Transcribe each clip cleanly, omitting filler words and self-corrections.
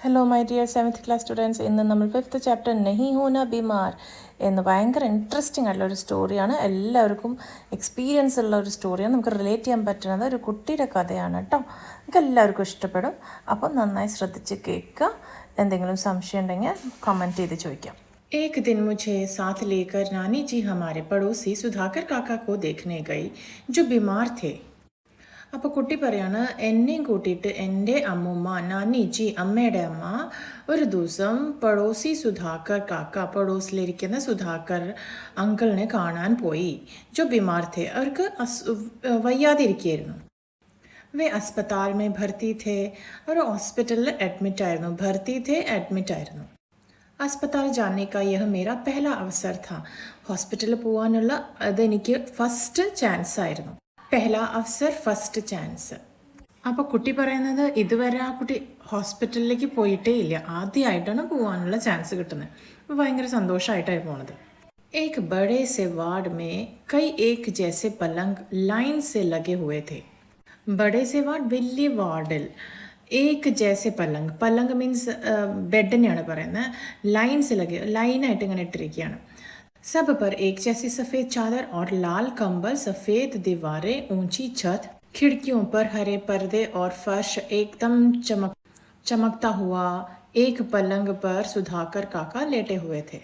Hello my dear 7th class students. ഇന്ന് നമ്മൾ 5th chapter നഹി ഹോന ബിമാർ എന്ന് ഭയങ്കര ഇൻട്രസ്റ്റിംഗ് ആയിട്ടുള്ള ഒരു സ്റ്റോറിയാണ്. എല്ലാവർക്കും എക്സ്പീരിയൻസ് ഉള്ള ഒരു സ്റ്റോറിയാണ്. നമുക്ക് റിലേറ്റ് ചെയ്യാൻ പറ്റുന്നത് ഒരു കുട്ടിയുടെ കഥയാണ് കേട്ടോ. നമുക്ക് എല്ലാവർക്കും ഇഷ്ടപ്പെടും. അപ്പം നന്നായി ശ്രദ്ധിച്ച് കേൾക്കുക. എന്തെങ്കിലും സംശയം ഉണ്ടെങ്കിൽ കമൻറ്റ് ചെയ്ത് ചോദിക്കാം. एक दिन मुझे साथ लेकर नानी जी हमारे पड़ोसी सुधाकर काका को देखने गई जो बीमार थे. അപ്പോൾ കുട്ടി പറയാണ്, എന്നെയും കൂട്ടിയിട്ട് എൻ്റെ അമ്മൂമ്മ നാനിജി അമ്മയുടെ അമ്മ ഒരു ദിവസം പടോസി സുധാകർ കാക്ക പടോസിലിരിക്കുന്ന സുധാകർ അങ്കിളിനെ കാണാൻ പോയി. ജോ ബിമാർ थे അവർക്ക് വയ്യാതിരിക്കുകയായിരുന്നു. വേ अस्पताल में भर्ती थे അവർ ഹോസ്പിറ്റലിൽ അഡ്മിറ്റ് ആയിരുന്നു. ഭർത്തി थे അഡ്മിറ്റ് ആയിരുന്നു. अस्पताल जाने का यह मेरा पहला अवसर था. ഹോസ്പിറ്റലിൽ പോകാനുള്ള അതെനിക്ക് ഫസ്റ്റ് ചാൻസ് ആയിരുന്നു. പെഹല അവസർ ഫസ്റ്റ് ചാൻസ്. അപ്പോൾ കുട്ടി പറയുന്നത് ഇതുവരെ ആ കുട്ടി ഹോസ്പിറ്റലിലേക്ക് പോയിട്ടേ ഇല്ല, ആദ്യമായിട്ടാണ് പോകാനുള്ള ചാൻസ് കിട്ടുന്നത്. അപ്പോൾ ഭയങ്കര സന്തോഷമായിട്ടാണ് പോണത്. एक बड़े से वार्ड में कई एक जैसे पलंग लाइन से लगे हुए थे. बड़े से वार्ड വലിയ വാർഡിൽ ഏക്ക് ജേസെ പലങ്ക്. പലങ്ക് മീൻസ് ബെഡിനെയാണ് പറയുന്നത്. ലൈൻസ് ലൈനായിട്ട് ഇങ്ങനെ ഇട്ടിരിക്കുകയാണ്. सब पर एक जैसी सफ़ेद चादर और लाल कंबल, सफ़ेद दीवारें, ऊंची छत, खिड़कियों पर हरे पर्दे और फर्श एकदम चमकता हुआ. एक पलंग पर सुधाकर काका लेटे हुए थे.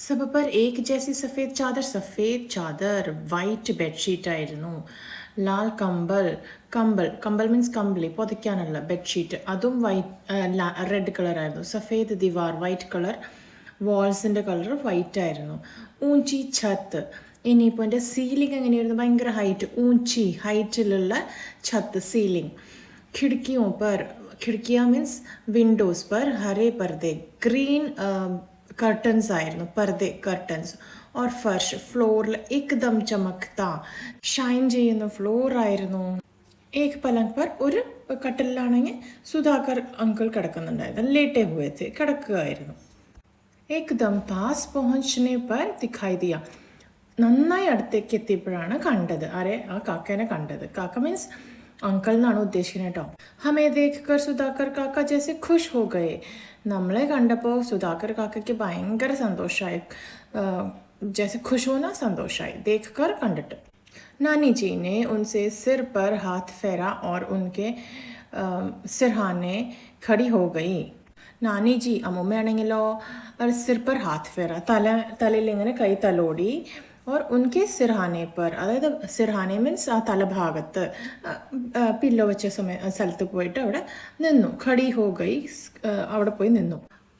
सब पर एक जैसी सफ़ेद चादर वाइट बेडशीट ആയിരുന്നു. ലാൽ കമ്പൽ മീൻസ് കമ്പിളി പുതയ്ക്കാനുള്ള ബെഡ്ഷീറ്റ്, അതും റെഡ് കളറായിരുന്നു. സഫേദ് ദിവാർ വൈറ്റ് കളർ, വാൾസിൻ്റെ കളർ വൈറ്റ് ആയിരുന്നു. ഊഞ്ചി ഛത്ത്, ഇനിയിപ്പോൾ എൻ്റെ സീലിംഗ് എങ്ങനെയായിരുന്നു, ഭയങ്കര ഹൈറ്റിലുള്ള ഛത്ത് സീലിംഗ്. ഖിड़कियाँ മീൻസ് വിൻഡോസ് पर हरे पर्दे ग्रीन കർട്ടൻസ് ആയിരുന്നു. കർട്ടൻസ്. ഓർ ഫർഷ് ഫ്ലോറിൽ ഏകദം ചമക്ത ഷൈൻ ചെയ്യുന്ന ഫ്ലോർ ആയിരുന്നു. ഏക് പലങ്ക് പർ ഒരു കട്ടിലാണെങ്കിൽ സുധാകർ അങ്കിൾ കിടക്കുന്നുണ്ടായിരുന്നു. ലേറ്റേ ഹുവേ थे കിടക്കുകയായിരുന്നു. ഏകദം പാസ് പहुंचने पर दिखाई दिया. നന്നായി അടുത്തേക്ക് എത്തിയപ്പോഴാണ് കണ്ടത്. ആ കാക്കേനെ കണ്ടത്. കാക്ക മീൻസ് അങ്കിൾ എന്നാണ് ഉദ്ദേശിക്കുന്നത് കേട്ടോ. ഹമേ ദേഖ് സുധാകർ കാക്ക ജैसे खुश हो गए. നമ്മളെ കണ്ടപ്പോൾ സുധാകർ കാക്കയ്ക്ക് ഭയങ്കര സന്തോഷമായി. जैसे खुश होना സന്തോഷമായി. देख कर കണ്ടിട്ട്. नानी जी ने उनसे सिर पर हाथ फेरा और उनके सिरहाने खड़ी हो गई. नानी जी അമ്മൂമ്മയാണെങ്കിലോ സിർ पर हाथ फेरा, തലയിൽ ഇങ്ങനെ കൈ തലോടി. और उनके सिरहाने पर, അതായത് സിർഹാനെ മീൻസ് ആ തലഭാഗത്ത് പില്ലോ വെച്ച സ്ഥലത്ത് പോയിട്ട് അവിടെ നിന്നു. ഖടി ഹോ ഗൈ, അവിടെ പോയി നിന്നു.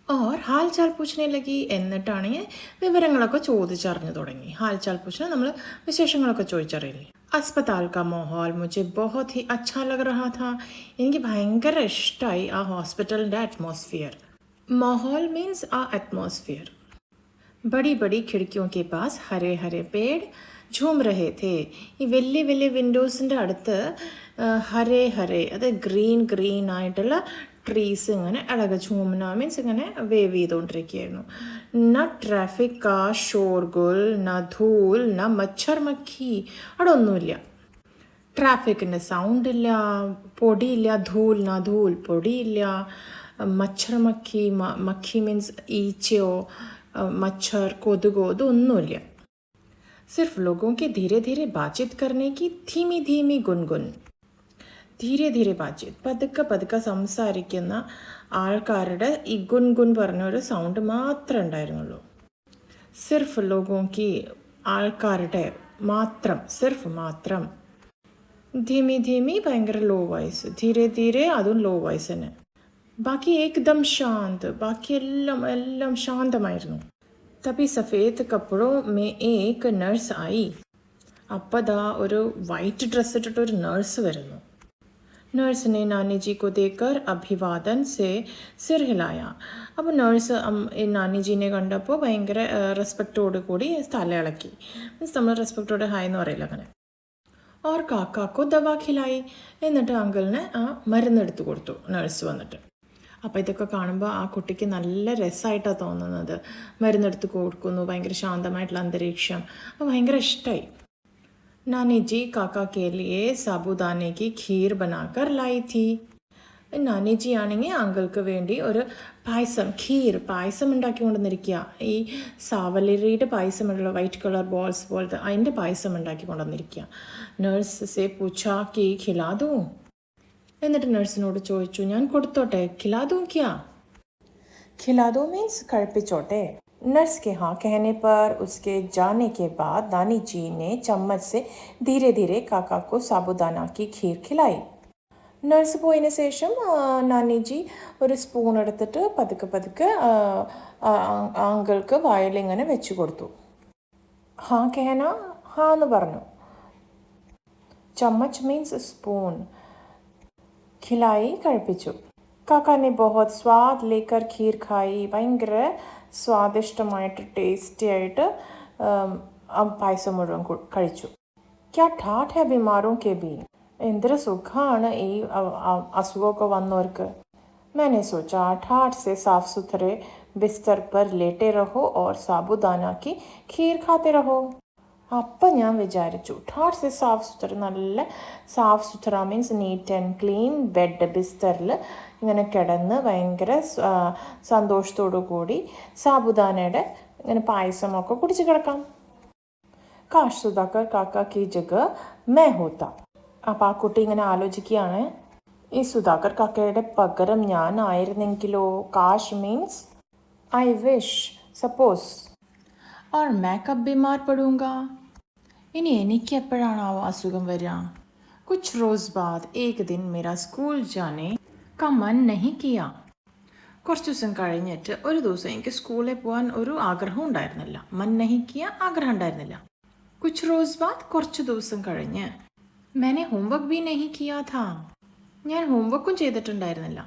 ഓർ ഹാൽ ചാൽ പൂച്ചനെ ലഗി, എന്നിട്ടാണെങ്കിൽ വിവരങ്ങളൊക്കെ ചോദിച്ചറിഞ്ഞു തുടങ്ങി. ഹാൽ ചാൽ പൂച്ചനെ നമ്മൾ വിശേഷങ്ങളൊക്കെ ചോദിച്ചറിയില്ലേ. अस्पताल का माहौल मुझे बहुत ही अच्छा लग रहा था. എനിക്ക് ഭയങ്കര ഇഷ്ടമായി ആ ഹോസ്പിറ്റലിൻ്റെ അറ്റ്മോസ്ഫിയർ. माहौल मीन्स आ एटमॉस्फेयर. बड़ी बड़ी खिड़कियों के पास हरे हरे पेड़ झूम रहे थे. ഈ വലിയ വലിയ വിൻഡോസിൻ്റെ അടുത്ത് ഹരേ അത് ഗ്രീൻ ആയിട്ടുള്ള ട്രീസ് ഇങ്ങനെ ഝൂമന മീൻസ് ഇങ്ങനെ വേവ് ചെയ്തുകൊണ്ടിരിക്കുകയായിരുന്നു. ന ട്രാഫിക് കാ ഷോർഗുൽ ന ധൂൽ ന മच्छर മക്കി, അവിടെ ഒന്നുമില്ല. ട്രാഫിക്കിൻ്റെ സൗണ്ട് ഇല്ല, പൊടിയില്ല. ധൂൽ പൊടിയില്ല. മच्छर മക്കി മീൻസ് ഈച്ചയോ मच्छर കൊതുകോ ഇതൊന്നുമില്ല. सिर्फ लोगों के धीरे धीरे बातचीत करने की धीमी गुनगुन. ധീരെ ബാച്ചിത്, പതുക്കെ സംസാരിക്കുന്ന ആൾക്കാരുടെ ഈ ഗുൻഗുൻ പറഞ്ഞൊരു സൗണ്ട് മാത്രമേ ഉണ്ടായിരുന്നുള്ളൂ. സിർഫ് ലോഗോं की, ആൾക്കാരുടെ മാത്രം, സിർഫ് മാത്രം. ധീമി ഭയങ്കര ലോ വോയിസ്. ധീരെ അതും ലോ വോയിസ് തന്നെ. ബാക്കി ഏകദം ശാന്ത്, ബാക്കി എല്ലാം ശാന്തമായിരുന്നു. തബി സഫേദ് കപ്പടോ മേ ഏക് നഴ്സ് ആയി. അപ്പോൾ ദാ ഒരു വൈറ്റ് ഡ്രസ്സ് ഇട്ടിട്ട് ഒരു നഴ്സ് വരുന്നു. നഴ്സിനെ നാനിജി को देखकर अभिवादन से सिर हिलाया. അപ്പോൾ നഴ്സ് നാനിജീനെ കണ്ടപ്പോൾ ഭയങ്കര റെസ്പെക്റ്റോട് കൂടി തല ഇളക്കി. മീൻസ് നമ്മൾ റെസ്പെക്റ്റോട് ഹായ് എന്ന് പറയില്ല അങ്ങനെ. ഓർ കാക്കാക്കോ ദവാ ഖിലായി, എന്നിട്ട് അങ്കിളിന് ആ മരുന്നെടുത്ത് കൊടുത്തു നഴ്സ് വന്നിട്ട്. അപ്പോൾ ഇതൊക്കെ കാണുമ്പോൾ ആ കുട്ടിക്ക് നല്ല രസമായിട്ടാണ് തോന്നുന്നത്. മരുന്നെടുത്ത് കൊടുക്കുന്നു, ഭയങ്കര ശാന്തമായിട്ടുള്ള അന്തരീക്ഷം. അപ്പോൾ ഭയങ്കര ഇഷ്ടമായി. नानी जी काका के लिए साबूदाने की खीर बनाकर लाई थी. നാനിജി ആണെങ്കിൽ അങ്കിൾക്ക് വേണ്ടി ഒരു പായസം പായസം ഉണ്ടാക്കി കൊണ്ടുവന്നിരിക്കുക. ഈ സാവലരിയുടെ പായസമുള്ള വൈറ്റ് കളർ ബോൾസ് പോലത്തെ അതിൻ്റെ പായസം ഉണ്ടാക്കി കൊണ്ടുവന്നിരിക്കുക. നഴ്സ് സേ പൂച്ചാ കി ഖിലാദൂ. എന്നിട്ട് നഴ്സിനോട് ചോദിച്ചു, ഞാൻ കൊടുത്തോട്ടെ, ഖിലാദൂ ക്യാ? खिलादो मीन्स കഴിപ്പിച്ചോട്ടെ. नर्स के हाँ कहने पर उसके जाने के बाद नानी जी ने चम्मच से धीरे धीरे काका को साबुदाना की खीर खिलाई. നഴ്സ് പോയതിന് ശേഷം നാനിജി ഒരു സ്പൂൺ എടുത്തിട്ട് പതുക്കെ പതുക്കെ അങ്കിൾക്ക് വായിലിങ്ങനെ വെച്ച് കൊടുത്തു. ഹാ കഹന, ഹാ എന്ന് പറഞ്ഞു. ചമ്മച്ച് മീൻസ് സ്പൂൺ, ഖിലായി കഴിപ്പിച്ചു. കാക്ക ने बहुत स्वाद लेकर खीर खाई. ഭയങ്കര സ്വാദിഷ്ടമായിട്ട് ടേസ്റ്റി ആയിട്ട് പായസം മുഴുവൻ കഴിച്ചു. ക്യാ ഠാഠ് ഹെ ബിമാരോं के भी. എന്തൊരു സുഖമാണ് ഈ അസുഖമൊക്കെ വന്നവർക്ക്. मैंने सोचा ठाठ से साफ सुथरे बिस्तर पर लेटे रहो और साबुदाना की खीर खाते रहो. അപ്പം ഞാൻ വിചാരിച്ചു, ഠാഠ് സെ സാഫ് സുഥറ, നല്ല സാഫ് സുഥറ means neat and clean bed, ബിസ്തറിൽ ഇങ്ങനെ കിടന്ന് ഭയങ്കര സന്തോഷത്തോടു കൂടി സാബുദാനയുടെ ഇങ്ങനെ പായസമൊക്കെ കുടിച്ച് കിടക്കാം. കാഷ് സുധാകർ കാക്ക കി ജഗ മേ ഹോത്ത. അപ്പം ആ കുട്ടി ഇങ്ങനെ ആലോചിക്കുകയാണ്, ഈ സുധാകർ കാക്കയുടെ പകരം ഞാൻ ആയിരുന്നെങ്കിലോ. കാഷ് മീൻസ് ഐ വിഷ്, സപ്പോസ്. और मैं कब बीमार पड़ूंगा? ഇനി എനിക്ക് എപ്പോഴാണാവോ അസുഖം വരിക? കുച്ച് റോസ് ബാദ് ഏക് ദിൻ മേരാ സ്കൂൾ ജാനെ കാ മൻ നഹി കിയ. കുറച്ച് ദിവസം കഴിഞ്ഞിട്ട് ഒരു ദിവസം എനിക്ക് സ്കൂളിൽ പോകാൻ ഒരു ആഗ്രഹം ഉണ്ടായിരുന്നില്ല. മൻ നഹി കിയ, ആഗ്രഹം ഉണ്ടായിരുന്നില്ല. കുച്ച് റോസ് ബാദ് കുറച്ച് ദിവസം കഴിഞ്ഞ് मैंने होमवर्क भी नहीं किया था. ഞാൻ ഹോംവർക്കും ചെയ്തിട്ടുണ്ടായിരുന്നില്ല.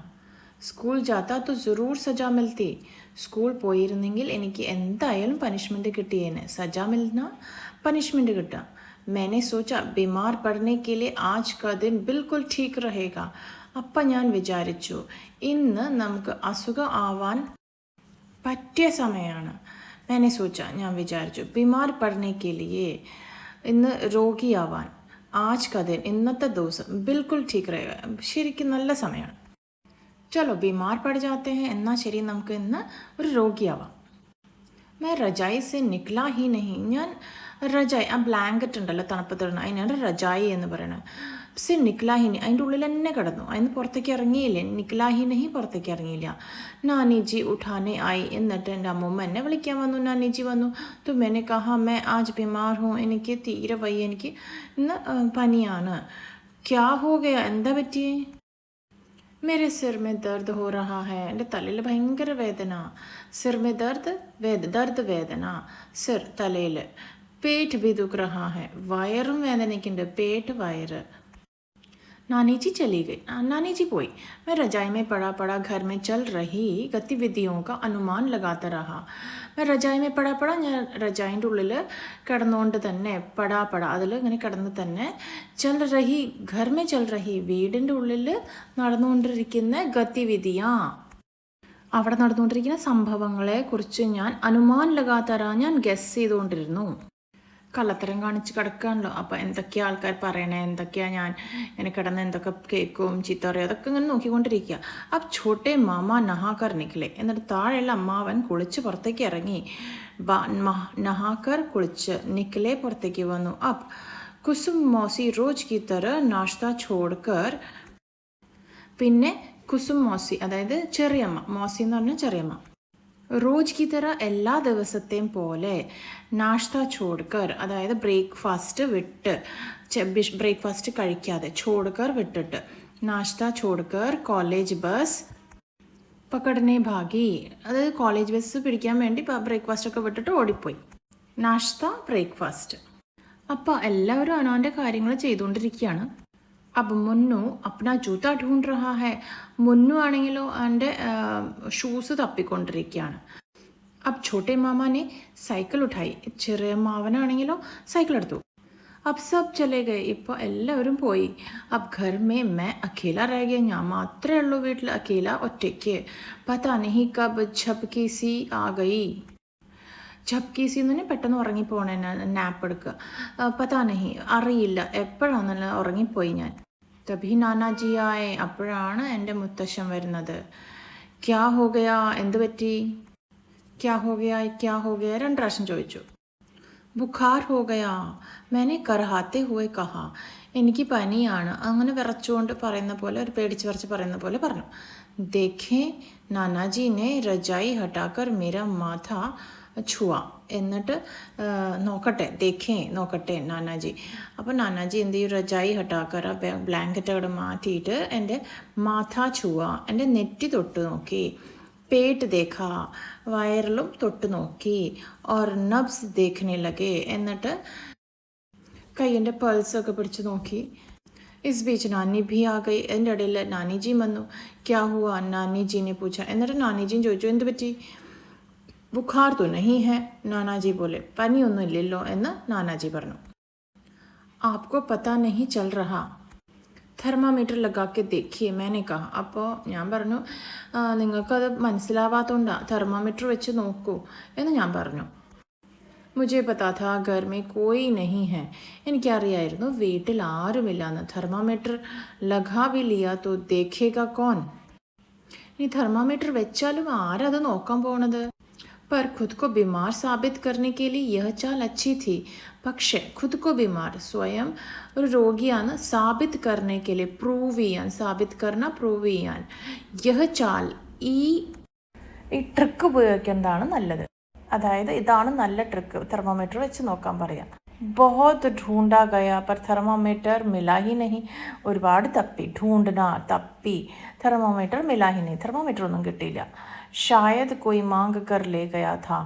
സ്കൂൾ ജാത്ത तो ज़रूर सजा मिलती. സ്കൂൾ പോയിരുന്നെങ്കിൽ എനിക്ക് എന്തായാലും പനിഷ്മെൻറ്റ് കിട്ടിയേനെ. സജ മിൽന, പനിഷ്മെൻറ്റ് കിട്ടുക. मैंने सोचा बीमार पड़ने के लिए आज का दिन बिल्कुल ठीक रहेगा. അപ്പം ഞാൻ വിചാരിച്ചു, ഇന്ന് നമുക്ക് അസുഖം ആവാൻ പറ്റിയ സമയമാണ്. मैंने सोचा, ഞാൻ വിചാരിച്ചു, बीमार पड़ने के लिए, ഇന്ന് രോഗിയാവാൻ, ആജ് का दिन, ഇന്നത്തെ ദിവസം, बिल्कुल ठीक रहेगा, ശരിക്കും നല്ല സമയമാണ്. ചലോ ബീമാർ പड़ जाते हैं, എന്നാൽ ശരി നമുക്ക് ഇന്ന് ഒരു രോഗിയാവാം. मैं रजाई से निकला ही नहीं. ഞാൻ റജായി, ആ ബ്ലാങ്കറ്റ് ഉണ്ടല്ലോ തണുപ്പത്തിടണം, അതിനാണ് റജായി എന്ന് പറയുന്നത്. സെ നിക്ലാ ഹി, അതിൻ്റെ ഉള്ളിൽ തന്നെ കിടന്നു, അതിന് പുറത്തേക്ക് ഇറങ്ങിയില്ലേ. നിക്ലാ ഹി നഹി, പുറത്തേക്ക് ഇറങ്ങിയില്ല. നാനിജി ഉഠാനെ ആയി, എന്നിട്ട് എൻ്റെ അമ്മൂമ്മ എന്നെ വിളിക്കാൻ വന്നു. നാനിജി വന്നു. तो मैंने कहा मैं आज बीमार हूँ, എനിക്ക് തീരെ വയ്യ, എനിക്ക് ഇന്ന് പനിയാണ്. क्या हो गया, എന്താ പറ്റിയേ? मेरे सिर में दर्द हो रहा है. എൻ്റെ തലയിൽ ഭയങ്കര വേദന. सिर में दर्द, दर्द വേദന, सिर തലയിൽ. पेट भी दुख रहा है, വയറും വേദനയ്ക്കുണ്ട്. पेट വയറ്. नानी जी चली गई, नानी जी പോയി. मैं रजाई में पड़ा घर में चल रही गतिविधियों का अनुमान लगाता रहा. मैं रजाई में पड़ा, ഞാൻ റജായിൻ്റെ ഉള്ളിൽ കിടന്നുകൊണ്ട് തന്നെ, പടാ അതിൽ ഇങ്ങനെ കിടന്ന് തന്നെ, ചൽ റഹി, ഘർ മേ ചൽ റഹി, വീടിൻ്റെ ഉള്ളിൽ നടന്നുകൊണ്ടിരിക്കുന്ന ഗതിവിധിയാ, അവിടെ നടന്നുകൊണ്ടിരിക്കുന്ന സംഭവങ്ങളെ കുറിച്ച് ഞാൻ അനുമാൻ ലഗാത്തറ, ഞാൻ ഗസ് ചെയ്തുകൊണ്ടിരുന്നു. കള്ളത്തരം കാണിച്ച് കിടക്കുകയാണല്ലോ. അപ്പം എന്തൊക്കെയാണ് ആൾക്കാർ പറയണേ, എന്തൊക്കെയാണ് ഞാൻ ഇങ്ങനെ കിടന്ന് എന്തൊക്കെ കേൾക്കും, ചീത്ത പറയും, അതൊക്കെ ഇങ്ങനെ നോക്കിക്കൊണ്ടിരിക്കുക. അപ്പം ഛോട്ടെ മാമ നഹാക്കർ നിക്കലെ, എന്നിട്ട് താഴെയുള്ള അമ്മാവൻ കുളിച്ച് പുറത്തേക്ക് ഇറങ്ങി. നഹാക്കർ കുളിച്ച്, നിക്കലെ പുറത്തേക്ക് വന്നു. അപ്പ് കുസും മോസി റോജ് കി തര നാഷ്ത ചോഡ്കർ, പിന്നെ കുസും മോസി, അതായത് ചെറിയമ്മ, മോസി എന്ന് പറഞ്ഞാൽ ചെറിയമ്മ, റോജ് കി തര എല്ലാ ദിവസത്തെയും പോലെ, നാഷ്ത ചോഡ്കർ, അതായത് ബ്രേക്ക്ഫാസ്റ്റ് വിട്ട്, ബ്രേക്ക്ഫാസ്റ്റ് കഴിക്കാതെ, ചോഡ്കർ വിട്ടിട്ട്, നാഷ്ത ചോഡ്കർ കോളേജ് ബസ് പക്കടനെ ഭാഗി, അതായത് കോളേജ് ബസ് പിടിക്കാൻ വേണ്ടി ബ്രേക്ക്ഫാസ്റ്റൊക്കെ വിട്ടിട്ട് ഓടിപ്പോയി. നാഷ്ത, ബ്രേക്ക്ഫാസ്റ്റ്. അപ്പോൾ എല്ലാവരും അവനവൻ്റെ കാര്യങ്ങൾ ചെയ്തുകൊണ്ടിരിക്കുകയാണ്. അപ്പം മുന്നു അപ്ന ജൂത്ത ഢൂണ്ട് റഹാ ഹെ, മുന്നു ആണെങ്കിലോ അവൻ്റെ ഷൂസ് തപ്പിക്കൊണ്ടിരിക്കുകയാണ്. അബ് ഛോട്ടെ മാമാനെ സൈക്കിൾ ഉഠായി, ചെറിയ മാവനാണെങ്കിലോ സൈക്കിൾ എടുത്തു. അബ് സബ് ചലേ ഗए, ഇപ്പോൾ എല്ലാവരും പോയി. അബ് ഘർ മേ മേ അക്കേല രഹ ഗയ, ഞാൻ മാത്രമേ ഉള്ളൂ വീട്ടിൽ, അക്കേല, ഒറ്റയ്ക്ക്. പതാ നഹി കബ് ഝപ്കി സി ആ ഗയി. ഝപ്കി സി എന്ന് പറഞ്ഞാൽ പെട്ടെന്ന് ഉറങ്ങിപ്പോണേ, നാപ്പ് എടുക്കുക. പതാ നഹി, അറിയില്ല എപ്പോഴാണെന്നല്ല, ഉറങ്ങിപ്പോയി ഞാൻ. തഭി നാനാജി ആയെ, അപ്പോഴാണ് എൻ്റെ മുത്തശ്ശൻ വരുന്നത്. ക്യാ ഹോ ഗയാ, എന്ത് പറ്റി? ക്യാ ഹോ ഗയാ, ക്യാ ഹോ ഗയാ 2 പ്രാവശ്യം ചോദിച്ചു. ബുഖാർ ഹോ ഗയാ, मैंने करहाते हुए कहा, എനിക്ക് പനിയാണ്, അങ്ങനെ വിറച്ചുകൊണ്ട് പറയുന്ന പോലെ, ഒരു പേടിച്ച് വിറച്ച് പറയുന്ന പോലെ പറഞ്ഞു. ദേഖേ നാനാജി നെ രജായി ഹട്ടാക്കർ മേരാ മാഥ ഛുവ, എന്നിട്ട് നോക്കട്ടെ, ദേഖേ നോക്കട്ടെ നാനാജി. അപ്പോൾ നാനാജി എന്ത് ചെയ്യും, രജായി ഹട്ടാക്കർ, ബ്ലാങ്കറ്റ് അവിടെ മാറ്റിയിട്ട് എൻ്റെ മാഥ ഛുവ, എൻ്റെ നെറ്റി തൊട്ട് നോക്കി. പേട്ട് ദേഖ, വയറിലും തൊട്ട് നോക്കി. ഓർ നബ്സ് ദേഖനെ ലഗെ, എന്നിട്ട് കയ്യിൻ്റെ പൾസൊക്കെ പിടിച്ച് നോക്കി. ഇസ് ബീച്ച് നാനി ഭി ആ ഗയി, എൻ്റെ ഇടയിൽ നാനിജിയും വന്നു. ക്യാ ഹുവ, നാനിജീനെ പൂച്ച, എന്നിട്ട് നാനിജിയും ചോദിച്ചു എന്ത് പറ്റി? ബുഖാർ തോ നഹീ ഹെ, നാനാജി പോലെ, പനിയൊന്നും ഇല്ലല്ലോ എന്ന് നാനാജി പറഞ്ഞു. ആപ്കോ പത്താ നഹീ ചൽ റഹാ, തെർമോമീറ്റർ ലഗാക്കെ ദേഖിയെ മേനെ കഹ. അപ്പോൾ ഞാൻ പറഞ്ഞു, നിങ്ങൾക്കത് മനസ്സിലാവാത്തതുകൊണ്ടാണ്, തെർമോമീറ്റർ വെച്ച് നോക്കൂ എന്ന് ഞാൻ പറഞ്ഞു. മുझे पता था घर में कोई नहीं है, എനിക്കറിയായിരുന്നു വീട്ടിൽ ആരുമില്ലാന്ന്. തെർമോമീറ്റർ ലഗാ भी लिया तो देखेगा कौन, ഇനി തെർമോമീറ്റർ വെച്ചാലും ആരത് നോക്കാൻ പോണത്? पर खुद को बीमार साबित करने के लिए यह चाल अच्छी थी, പക്ഷേ खुद को बीमार, സ്വയം ഒരു രോഗിയാണ്, സാബിത് करने के लिए, പ്രൂവ് ചെയ്യാൻ, സാബിത് करना പ്രൂവ് ചെയ്യാൻ, यह चाल, ഈ ട്രിക്ക് ഉപയോഗിക്കുന്നതാണ് നല്ലത്. അതായത് ഇതാണ് നല്ല ട്രിക്ക്, തെർമോമീറ്റർ വെച്ച് നോക്കാൻ പറയാം. ബഹുത് ഢൂണ്ടാ ഗയാ പർ തെർമോമീറ്റർ മിലാ ഹി നഹി, ഒരുപാട് തപ്പി, ഢൂണ്ടന തപ്പി, തെർമോമീറ്റർ മിലാ ഹി നഹി, തെർമോമീറ്റർ ഒന്നും കിട്ടിയില്ല. ഷായദ് കോയി മാങ് കർ ലേ ഗയാ ഥാ,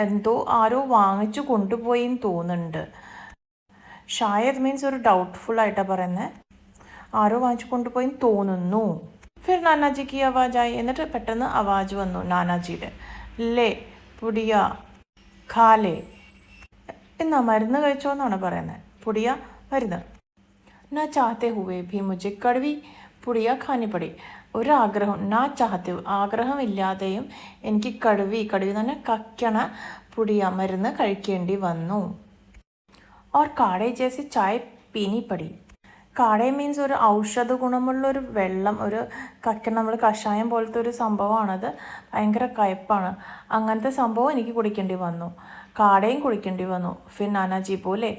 എന്തോ ആരോ വാങ്ങിച്ചു കൊണ്ടുപോയിന്ന് തോന്നുന്നുണ്ട്. ഷായദ് മീൻസ് ഒരു ഡൗട്ട്ഫുൾ ആയിട്ടാണ് പറയുന്നത്, ആരോ വാങ്ങിച്ചു കൊണ്ടുപോയിന്ന് തോന്നുന്നു. ഫിർ നാനാജിക്ക് ആവാജായി, എന്നിട്ട് പെട്ടെന്ന് ആവാജ് വന്നു നാനാജിയുടെ. ലേ പുടിയ ഖാലേ, എന്നാ മരുന്ന് കഴിച്ചോ എന്നാണ് പറയുന്നത്. പുടിയ മരുന്ന്. നാ ചാഹത്തെ ഹുവേ ഭി മുझे കടുവി പുടിയ ഖാനി പടി, ഒരാഗ്രഹം, നാ ചാഹത്തെ ആഗ്രഹമില്ലാതെയും എനിക്ക് കടുവി തന്നെ കക്കണ പുടിയ മരുന്ന് കഴിക്കേണ്ടി വന്നു. ഓർ കാടേ ജേസി ചായ പീനി പടി, കാടേ മീൻസ് ഒരു ഔഷധ ഗുണമുള്ളൊരു വെള്ളം, ഒരു നമ്മൾ കഷായം പോലത്തെ ഒരു സംഭവമാണത്, ഭയങ്കര കയ്പ്പാണ്. അങ്ങനത്തെ സംഭവം എനിക്ക് കുടിക്കേണ്ടി വന്നു, കാടയും കുടിക്കേണ്ടി വന്നു. ഫിർ നാനാജി പോലെ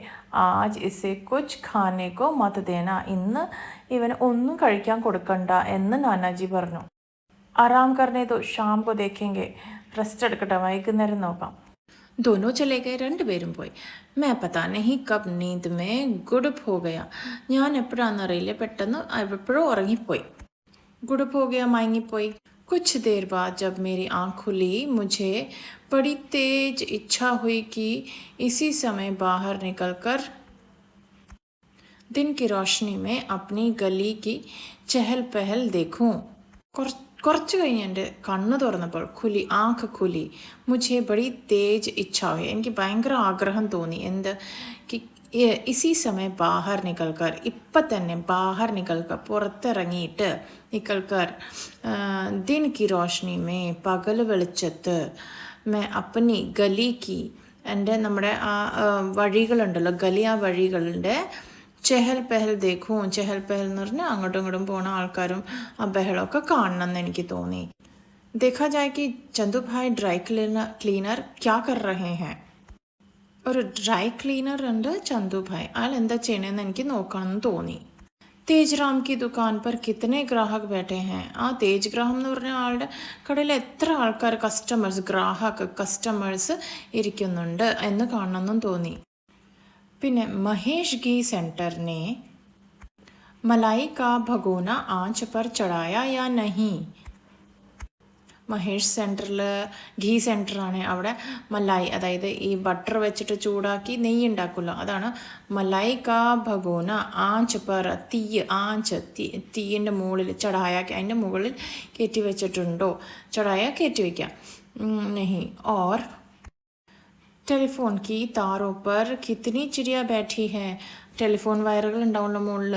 ആജ് ഇസെ കുച്ച് ഖാനെ കോ മത് ദേന, ഇന്ന് ഇവന് ഒന്നും കഴിക്കാൻ കൊടുക്കണ്ട എന്ന് നാനാജി പറഞ്ഞു. ആറാം കർണേ തോ ഷാം കോ ദേഖേങ്കെ, റെസ്റ്റ് എടുക്കട്ടെ, വൈകുന്നേരം നോക്കാം. दोनों चले गए, രണ്ടുപേരും പോയി. मैं पता नहीं कब नींद में गुड़प हो गया, ഞാൻ എപ്പോഴാണെന്നറിയില്ല, പെട്ടെന്ന് എപ്പോഴോ ഉറങ്ങിപ്പോയി. गुड़प हो गया, മയങ്ങിപ്പോയി. कुछ देर बाद जब मेरी आँख खुली, मुझे बड़ी तेज इच्छा हुई कि इसी समय बाहर निकलकर दिन की रोशनी में अपनी गली की चहल पहल देखूं. കുറച്ച് കഴിഞ്ഞ് എൻ്റെ കണ്ണ് തുറന്നപ്പോൾ ആँख खुली, मुझे बड़ी तेज इच्छा हुई, എനിക്ക് ഭയങ്കര ആഗ്രഹം തോന്നി. എന്ത്? ഇസി സമയം ബാഹർ നിക്കൽക്കർ, ഇപ്പം തന്നെ ബാഹർ നിക്കൽക്കർ, പുറത്തിറങ്ങിയിട്ട്, നിക്കൽക്കർ ദിൻ കി റോഷ്നി മേ, പകൽ വെളിച്ചത്ത്, മേ അപ്പനി ഗലിക്ക്, എൻ്റെ നമ്മുടെ ആ വഴികളുണ്ടല്ലോ, ഗലി, ആ വഴികളുടെ ചെഹൽ പെഹൽ ദേഖൂ, ചെഹൽ പെഹൽ എന്ന് പറഞ്ഞാൽ അങ്ങോട്ടും ഇങ്ങോട്ടും പോണ ആൾക്കാരും ആ ബഹളമൊക്കെ കാണണം എന്ന് എനിക്ക് തോന്നി. ദേഖാ ജായ് കി ചന്തു ഭായ് ഡ്രൈ ക്ലീനർ ക്യാ കർ രഹേ ഹൈ, ഒരു ഡ്രൈ ക്ലീനർ ഉണ്ട് ചന്തു ഭായ്, അയാൾ എന്താ ചെയ്യണമെന്ന് എനിക്ക് നോക്കണമെന്ന് തോന്നി. തേജ് റാം കി ദുക്കാൻ പർ കിത്തനെ ഗ്രാഹക് ബേട്ടെ ഹേ, ആ തേജ് ഗ്രാഹം എന്ന് പറഞ്ഞ ആളുടെ കടയിൽ എത്ര ആൾക്കാർ, കസ്റ്റമേഴ്സ് ഇരിക്കുന്നുണ്ട് എന്ന് കാണണമെന്നും തോന്നി. പിന്നെ മഹേഷ് घी सेंटर ने मलाई का भगोना आंच पर चढ़ाया या नहीं, മഹേഷ് സെൻറ്ററിൽ ഘീ സെൻറ്ററാണ്, അവിടെ മലായി, അതായത് ഈ ബട്ടർ വെച്ചിട്ട് ചൂടാക്കി നെയ്യ് ഉണ്ടാക്കുമല്ലോ, അതാണ് മലായി കാ ഭഗോന ആഞ്ച് പർ, തീയിൻ്റെ മുകളിൽ, ചടായ അതിൻ്റെ മുകളിൽ കയറ്റി വെച്ചിട്ടുണ്ടോ, ചടായ കയറ്റി വയ്ക്കാം. നെഹി. ഓർ ടെലിഫോൺ കി താറോ പർ കിത്തനി ചിടിയ ബാठी है, ടെലിഫോൺ വയറുകൾ ഉണ്ടാവുന്ന മുകളിൽ,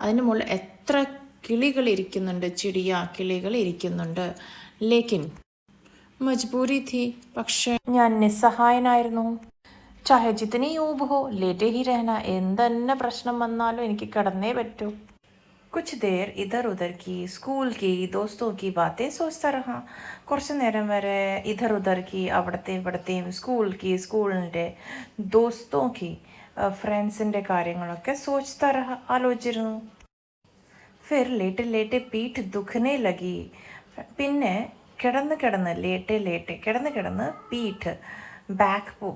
അതിൻ്റെ മുകളിൽ എത്ര കിളികൾ ഇരിക്കുന്നുണ്ട്, കിളികൾ ഇരിക്കുന്നുണ്ട്. ലേക്കിൻ മജ്ബൂരി थी, പക്ഷേ ഞാൻ നിസ്സഹായനായിരുന്നു. ചാഹെ ജിത്തനി ഊബ് ഹോ ലേറ്റേ ഹി രഹന, എന്തെന്നെ പ്രശ്നം വന്നാലും എനിക്ക് കിടന്നേ പറ്റൂ. कुछ देर इधर उधर की स्कूल की दोस्तों की बातें सोचता रहा. കുറച്ച് നേരം വരെ ഇധർ ഉധർ की അവിടത്തെയും ഇവിടത്തെയും സ്കൂളിൻ്റെ ദോസ്തോ की ഫ്രണ്ട്സിൻ്റെ കാര്യങ്ങളൊക്കെ സോച്ച്താ രഹ, ആലോചിച്ചിരുന്നു. ഫിർ ലേറ്റ് ലേറ്റ് പീഠ് ദുഖനെ ലഗി, പിന്നെ കിടന്ന് പീഠ്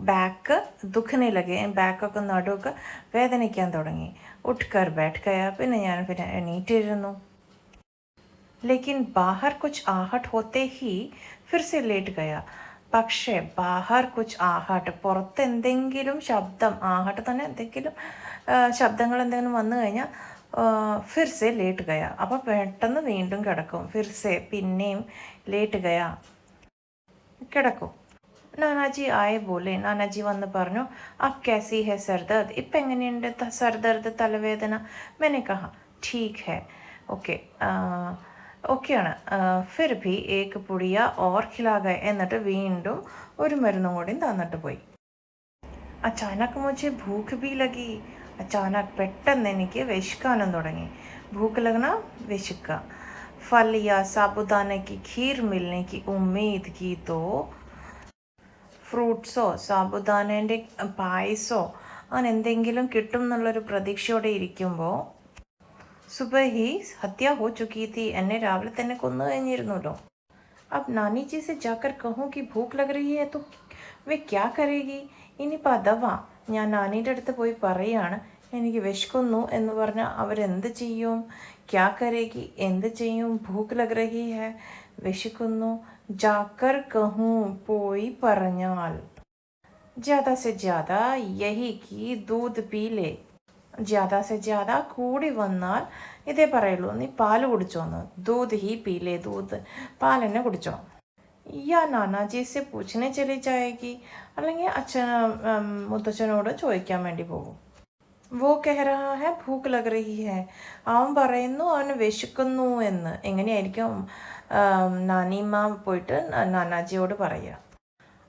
ബാക്ക് ദുഖനെ ലഗി, ബാക്കൊക്കെ നടുവൊക്കെ വേദനിക്കാൻ തുടങ്ങി. ഉട്ട്കർ ബൈഠ് ഗയ, പിന്നെ ഞാൻ എണീറ്റിരുന്നു. ലേക്കിൻ ബാഹർ കുച്ച് ആഹട്ട് ഹോത്തെ ഹി ഫിർ സെ ലേറ്റ് ഗയ, പക്ഷേ ബാഹർ കുച്ച് ആഹട്ട്, പുറത്ത് എന്തെങ്കിലും ശബ്ദം, ആഹട്ട് തന്നെ എന്തെങ്കിലും ശബ്ദങ്ങൾ എന്തെങ്കിലും വന്നു കഴിഞ്ഞാൽ ഫിർ സെ ലേറ്റ് ഗയ, അപ്പോൾ പെട്ടെന്ന് വീണ്ടും കിടക്കും. ഫിർ സെ, പിന്നെയും ലേറ്റ് ഗയ, കിടക്കും. നാനാജി ആയെ ബോലെ, നാനാജി വന്ന് പറഞ്ഞു, അബ് कैसी है सरदर्द, ഇപ്പം എങ്ങനെയുണ്ട് സർദർദ്, തലവേദന? मैंने कहा ठीक है, ഓക്കെ ഓക്കെയാണ്. ഫിർ ഭി ഏക് പുടിയ ഓർ ഖിലാ ഗയ, എന്നിട്ട് വീണ്ടും ഒരു മരുന്നും കൂടി തന്നിട്ട് പോയി. അച്ചാനക് മുझे ഭൂഖ് ഭി ലഗി, അച്ചാനക് പെട്ടെന്ന് എനിക്ക് വിശക്കാനും തുടങ്ങി. ഭൂഖ് ലഗ്ന, വിശക്കുക. ഫൽ യാ സാബുദാനെ की खीर मिलने की उम्मीद की तो, ഫ്രൂട്ട്സോ സാബുദാനേൻ്റെ പായസോ അങ്ങനെ എന്തെങ്കിലും കിട്ടും എന്നുള്ളൊരു പ്രതീക്ഷയോടെ ഇരിക്കുമ്പോൾ, സുബഹി ഹത്യ ഹോ ചുക്കി തീ, എന്നെ രാവിലെ തന്നെ കൊന്നു കഴിഞ്ഞിരുന്നല്ലോ. അബ് നാനി ജി സെ ജാക്കർ കഹൂം കി ഭൂഖ് ലഗ് രഹി ഹൈ തോ വേ ക്യാ കരേഗി, ഇനിയിപ്പോൾ അഥവാ ഞാൻ നാനീൻ്റെ അടുത്ത് പോയി പറയാണ് എനിക്ക് വിശക്കുന്നു എന്ന് പറഞ്ഞാൽ അവരെന്ത് ചെയ്യും? ക്യാ കരേഗി, എന്ത് ചെയ്യും? ഭൂഖ് ലഗ് രഹി ഹൈ, വിശക്കുന്നു. ജാക്കർ കഹൂം, പോയി പറഞ്ഞാൽ. ജ്യാദാ സെ ജ്യാദാ യഹി കി ദൂധ് പീലേ, ജ്യാദാ സെ ജ്യാദാ കൂടി വന്നാൽ ഇതേ പറയുള്ളൂ, നീ പാല് കുടിച്ചോന്ന്. ദൂധ് ഹി പീലേ, ദൂധ് പാലെന്നെ കുടിച്ചോ. യാ നാനാജി സെ പൂछने ചലി ജായേഗി, അല്ലെങ്കിൽ മുത്തച്ഛനോട് ചോദിക്കാൻ വേണ്ടി പോകും. വോ കഹ രഹാ ഹൈ ഭൂഖ് ലഗ് രഹി ഹൈ, അവൻ പറയുന്നു അവന് വിശക്കുന്നു എന്ന്. എങ്ങനെയായിരിക്കും നാനിമ്മ പോയിട്ട് നാനാജിയോട് പറയുക.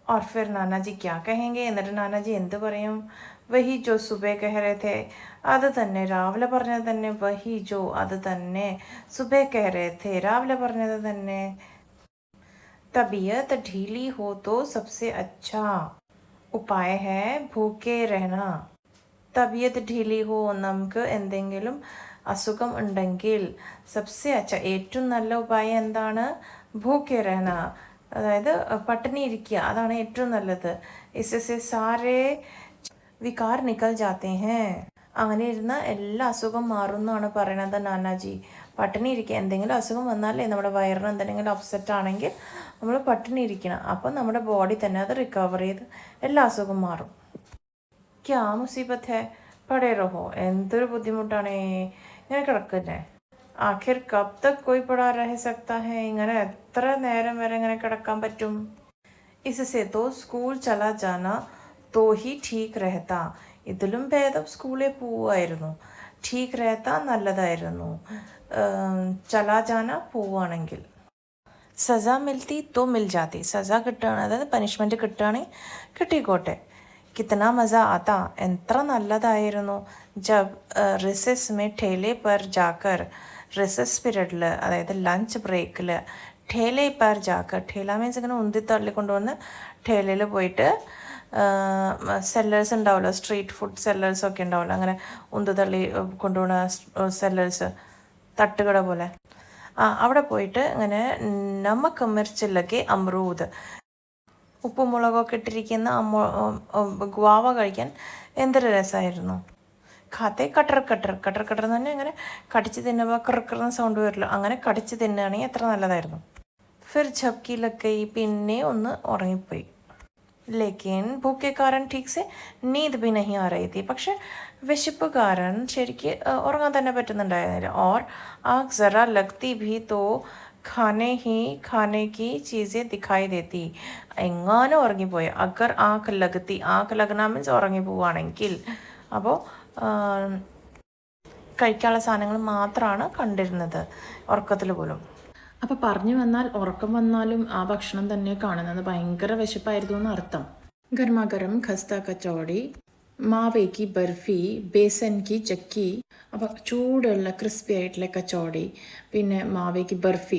और फिर നാനാജി ക്യാ കഹേങ്കെ, എന്നിട്ട് നാനാജി എന്ത് പറയും? വഹി ജോ സുബേ കഹ രഹേ ഥേ, അത് തന്നെ രാവിലെ പറഞ്ഞത് തന്നെ. വഹി ജോ, അത് തന്നെ. സുബേ കഹ രഹേ ഥേ, രാവിലെ പറഞ്ഞത് തന്നെ. തബിയത്ത് ढीली हो तो सबसे अच्छा उपाय है भूखे रहना. തബിയത്ത് ढीली हो, നമുക്ക് എന്തെങ്കിലും അസുഖം ഉണ്ടെങ്കിൽ, സബ്സെ അച്ച, ഏറ്റവും നല്ല ഉപായം എന്താണ്? ഭൂഖെ രഹന, അതായത് പട്ടിണി ഇരിക്കുക, അതാണ് ഏറ്റവും നല്ലത്. ഇസ്സെ സാരേ വികാർ നിക്കൽ ജാത്തെ ഹേ, അങ്ങനെ ഇരുന്ന എല്ലാ അസുഖം മാറുമെന്നാണ് പറയണത് നാനാജി. പട്ടിണി ഇരിക്കുക, എന്തെങ്കിലും അസുഖം വന്നാലേ, നമ്മുടെ വയറിന് എന്തെങ്കിലും അപ്സെറ്റ് ആണെങ്കിൽ നമ്മൾ പട്ടിണി ഇരിക്കണം. അപ്പം നമ്മുടെ ബോഡി തന്നെ അത് റിക്കവർ ചെയ്ത് എല്ലാ അസുഖം മാറും. ക്യാ മുസീബത്ത് ഹേ പടേ റഹോ, എന്തൊരു ബുദ്ധിമുട്ടാണേ, ഇങ്ങനെ കിടക്കുന്നേ. ആഖിർ കബ് തക് കോയി പടാ രഹ സക്താ ഹേ, ഇങ്ങനെ എത്ര നേരം വരെ ഇങ്ങനെ കിടക്കാൻ പറ്റും? ഇസ്സെ തോ സ്കൂൾ ചലാ ജാന തോ ഹി ഠീക്ക് രഹത്ത, ഇതിലും ഭേദം സ്കൂളിൽ പോവുമായിരുന്നു. ഠീക്ക് രഹത്ത, നല്ലതായിരുന്നു. ചലാ ജാന, പോവുകയാണെങ്കിൽ. സസ മിൽത്തി തോ മിൽ ജാതി, സസ കിട്ടുകയാണ്, അതായത് പനിഷ്മെൻറ്റ് കിട്ടുകയാണെങ്കിൽ കിട്ടിക്കോട്ടെ. കിത്തന മസ ആത്താ, എത്ര നല്ലതായിരുന്നു. ജബ് റിസസ് മേ ഠേലെ പർ ജാക്കർ, റിസസ് പീരീഡിൽ, അതായത് ലഞ്ച് ബ്രേക്കിൽ, ഠേലെ പർ ജാക്കർ, ഠേല മീൻസ് ഇങ്ങനെ ഉന്തി തള്ളി കൊണ്ടുവന്ന് ഠേലയിൽ പോയിട്ട്, സെല്ലേഴ്സ് ഉണ്ടാവുമല്ലോ, സ്ട്രീറ്റ് ഫുഡ് സെല്ലേഴ്സൊക്കെ ഉണ്ടാവുമല്ലോ, അങ്ങനെ ഉന്തി തള്ളി കൊണ്ടുപോകുന്ന സെല്ലേഴ്സ്, തട്ടുകട പോലെ, അവിടെ പോയിട്ട് ഇങ്ങനെ നമക്ക് മിർച്ചിലൊക്കെ അമ്രൂദ്, ഉപ്പും മുളകൊക്കെ ഇട്ടിരിക്കുന്ന ഗുവാവ കഴിക്കാൻ എന്തൊരു രസമായിരുന്നു. ഖാത്തെ കട്ടർ കട്ടർ കട്ടർ കട്ടർ എന്ന് പറഞ്ഞാൽ ഇങ്ങനെ കടിച്ച് തിന്നുമ്പോൾ കറക്കുന്ന സൗണ്ട് വരില്ല, അങ്ങനെ കടിച്ച് തിന്നുകയാണെങ്കിൽ എത്ര നല്ലതായിരുന്നു. ഫിർ ഝപ്കിലൊക്കെ പിന്നെ ഒന്ന് ഉറങ്ങിപ്പോയി. ലേക്കിൻ ഭൂക്കെ കാരൻ ठीक से नींद भी नहीं आ रही थी, പക്ഷെ വിശപ്പ് കാരണം ശരിക്ക് ഉറങ്ങാൻ തന്നെ പറ്റുന്നുണ്ടായിരുന്നില്ല. और आँख ज़रा लगती भी तो खाने की चीज़ें दिखाई देती, എങ്ങാനും ഉറങ്ങിപ്പോയി. അഗർ ആँख लगती, ആँख लगना മീൻസ് ഉറങ്ങി പോവുകയാണെങ്കിൽ, അപ്പോൾ കഴിക്കാനുള്ള സാധനങ്ങൾ മാത്രമാണ് കണ്ടിരുന്നത് ഉറക്കത്തിൽ പോലും. അപ്പോൾ പറഞ്ഞു വന്നാൽ ഉറക്കം വന്നാലും ആ ഭക്ഷണം തന്നെ കാണുന്നത് ഭയങ്കര വിശപ്പായിരുന്നു എന്നർത്ഥം. गर्मा गर्म खस्ता कचौड़ी, മാവേ की ബർഫി, ബേസൻ की ചക്കി. അപ്പോൾ ചൂടുള്ള ക്രിസ്പി ആയിട്ടുള്ള കച്ചോടി, പിന്നെ മാവേക്ക് ബർഫി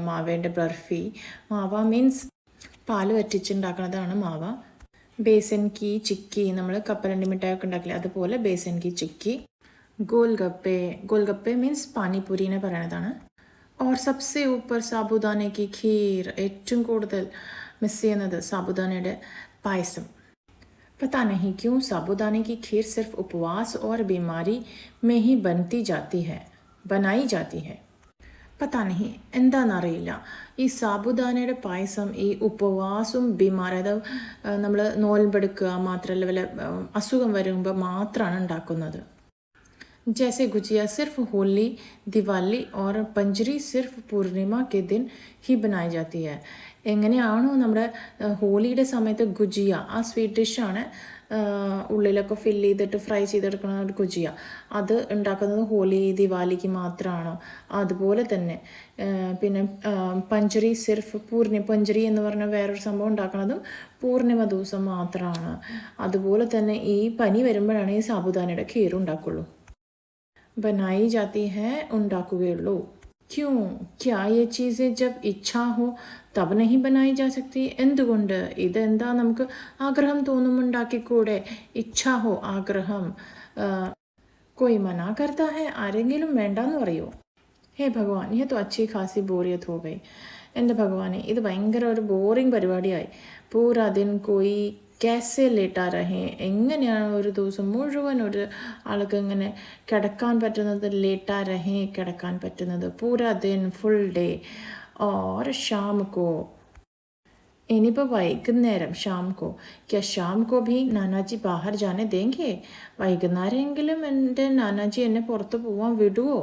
മാവേൻ്റെ ബർഫി. മാവ മീൻസ് പാല് വറ്റിച്ചുണ്ടാക്കുന്നതാണ് മാവ. ബേസൻ की ചിക്കി, നമ്മൾ കപ്പലണ്ടി മിഠായൊക്കെ ഉണ്ടാക്കില്ലേ അതുപോലെ ബേസൻ की ചിക്കി. ഗോൽഗപ്പെ മീൻസ് പാനിപൂരിനെ പറയണതാണ്. ഓർ സബ്സെ ഊപ്പർ സാബുദാനെ की ഖീർ, ഏറ്റവും കൂടുതൽ മിസ് ചെയ്യുന്നത് സാബുദാനയുടെ പായസം. पता नहीं क्यों साबूदाने की खीर सिर्फ उपवास और बीमारी में ही बनाई जाती है. പത്താ നഹി എന്താണെന്നറിയില്ല, ഈ സാബുദാനയുടെ പായസം ഈ ഉപവാസവും ബിമാരി, അതായത് നമ്മൾ നോൽമ്പെടുക്കുക മാത്രമല്ല വല്ല അസുഖം വരുമ്പോൾ മാത്രമാണ് ഉണ്ടാക്കുന്നത്. जैसे गुजिया सिर्फ होली, दिवाली और पंजरी सिर्फ पूर्णिमा के दिन ही बनाई जाती है. എങ്ങനെയാണോ നമ്മുടെ ഹോളിയുടെ സമയത്ത് ഗുജിയ, ആ സ്വീറ്റ് ഡിഷാണ് ഉള്ളിലൊക്കെ ഫില്ല് ചെയ്തിട്ട് ഫ്രൈ ചെയ്തെടുക്കുന്ന ഒരു ഗുജിയ, അത് ഉണ്ടാക്കുന്നത് ഹോലി ദിവാലിക്ക് മാത്രമാണോ അതുപോലെ തന്നെ. പിന്നെ പഞ്ചരി സിർഫ് പഞ്ചരി എന്ന് പറഞ്ഞ വേറൊരു സംഭവം ഉണ്ടാക്കുന്നതും പൂർണിമ ദിവസം മാത്രമാണ്. അതുപോലെ തന്നെ ഈ പനി വരുമ്പോഴാണ് ഈ സാബുദാനയുടെ ഖീർ ഉണ്ടാക്കുള്ളൂ. बनाई जाती है ഉണ്ടാക്കുകയുള്ളൂ. ക്യൂ ക്യാ ये चीज़ें जब इच्छा हो तब नहीं बनाई जा सकती. എന്തുകൊണ്ട്? ഇതെന്താ നമുക്ക് ആഗ്രഹം തോന്നുമ്പോൾ ഉണ്ടാക്കിക്കൂടെ? ഇച്ഛാ ഹോ, ആഗ്രഹം. कोई मना करता है, ആരെങ്കിലും വേണ്ടാന്ന് പറയോ? ഹേ ഭഗവാൻ, ये तो अच्छी खासी बोरियत हो गई. എൻ്റെ ഭഗവാനെ, ഇത് ഭയങ്കര ഒരു ബോറിംഗ് പരിപാടിയായി. പൂരാ ദിൻ കോയി कैसे लेटा रहे, എങ്ങനെയാണ് ഒരു ദിവസം മുഴുവൻ ഒരു ആൾക്ക് ഇങ്ങനെ കിടക്കാൻ പറ്റുന്നത്? ലേട്ടാ രഹേ, കിടക്കാൻ പറ്റുന്നത്. പൂരാ ദിൻ, ഫുൾ ഡേ. ഓർ ഷാം കോ, ഇനിയിപ്പോൾ വൈകുന്നേരം. ഷാം കോ, ക്യാ ഷാം കോ ഭി നാനാജി ബാഹർ ജാനെ ദേങ്കേ, വൈകുന്നേരമെങ്കിലും എൻ്റെ നാനാജി എന്നെ പുറത്ത് പോവാൻ വിടുവോ?